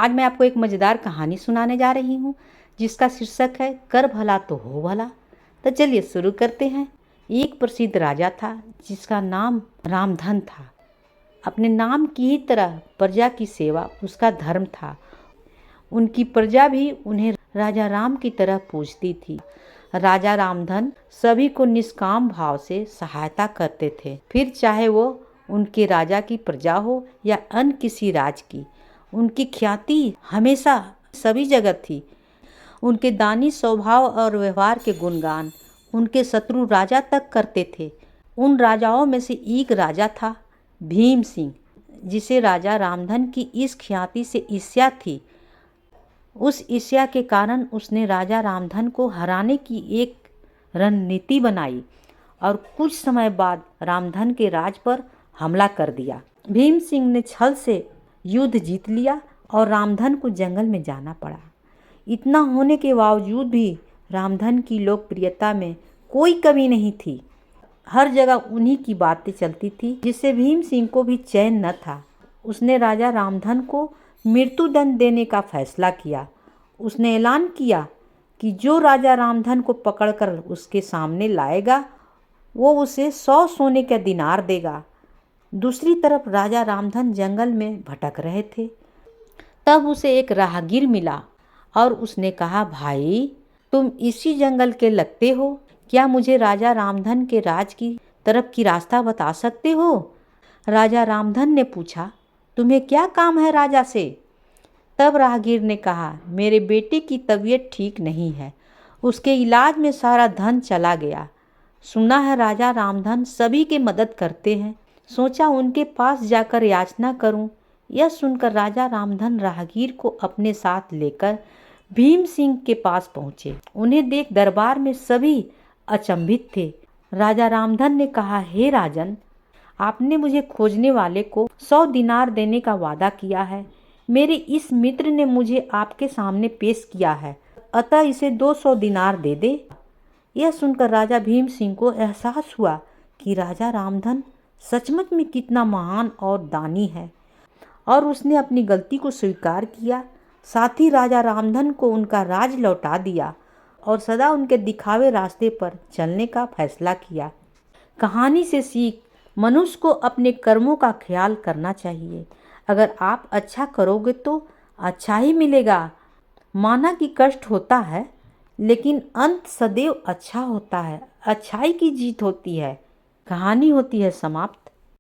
आज मैं आपको एक मज़ेदार कहानी सुनाने जा रही हूँ जिसका शीर्षक है कर भला तो हो भला। तो चलिए शुरू करते हैं। एक प्रसिद्ध राजा था जिसका नाम रामधन था। अपने नाम की ही तरह प्रजा की सेवा उसका धर्म था। उनकी प्रजा भी उन्हें राजा राम की तरह पूजती थी। राजा रामधन सभी को निष्काम भाव से सहायता करते थे, फिर चाहे वो उनके राजा की प्रजा हो या अन्य किसी राज की। उनकी ख्याति हमेशा सभी जगह थी। उनके दानी स्वभाव और व्यवहार के गुणगान उनके शत्रु राजा तक करते थे। उन राजाओं में से एक राजा था भीम सिंह, जिसे राजा रामधन की इस ख्याति से ईर्ष्या थी। उस ईर्ष्या के कारण उसने राजा रामधन को हराने की एक रणनीति बनाई और कुछ समय बाद रामधन के राज पर हमला कर दिया। भीम सिंह ने छल से युद्ध जीत लिया और रामधन को जंगल में जाना पड़ा। इतना होने के बावजूद भी रामधन की लोकप्रियता में कोई कमी नहीं थी। हर जगह उन्हीं की बातें चलती थी, जिससे भीम सिंह को भी चैन न था। उसने राजा रामधन को मृत्युदंड देने का फैसला किया। उसने ऐलान किया कि जो राजा रामधन को पकड़कर उसके सामने लाएगा वो उसे 100 सोने के दिनार देगा। दूसरी तरफ राजा रामधन जंगल में भटक रहे थे। तब उसे एक राहगीर मिला और उसने कहा, भाई तुम इसी जंगल के लगते हो, क्या मुझे राजा रामधन के राज की तरफ की रास्ता बता सकते हो? राजा रामधन ने पूछा, तुम्हें क्या काम है राजा से? तब राहगीर ने कहा, मेरे बेटे की तबीयत ठीक नहीं है, उसके इलाज में सारा धन चला गया। सुना है राजा रामधन सभी की मदद करते हैं, सोचा उनके पास जाकर याचना करूं। यह सुनकर राजा रामधन राहगीर को अपने साथ लेकर भीम सिंह के पास पहुँचे। उन्हें देख दरबार में सभी अचंभित थे। राजा रामधन ने कहा, हे राजन, आपने मुझे खोजने वाले को 100 दिनार देने का वादा किया है। मेरे इस मित्र ने मुझे आपके सामने पेश किया है, अतः इसे 200 दिनार दे दे। यह सुनकर राजा भीम सिंह को एहसास हुआ कि राजा रामधन सचमुच में कितना महान और दानी है, और उसने अपनी गलती को स्वीकार किया। साथ ही राजा रामधन को उनका राज लौटा दिया और सदा उनके दिखावे रास्ते पर चलने का फैसला किया। कहानी से सीख, मनुष्य को अपने कर्मों का ख्याल करना चाहिए। अगर आप अच्छा करोगे तो अच्छा ही मिलेगा। माना कि कष्ट होता है, लेकिन अंत सदैव अच्छा होता है। अच्छाई की जीत होती है। कहानी होती है समाप्त।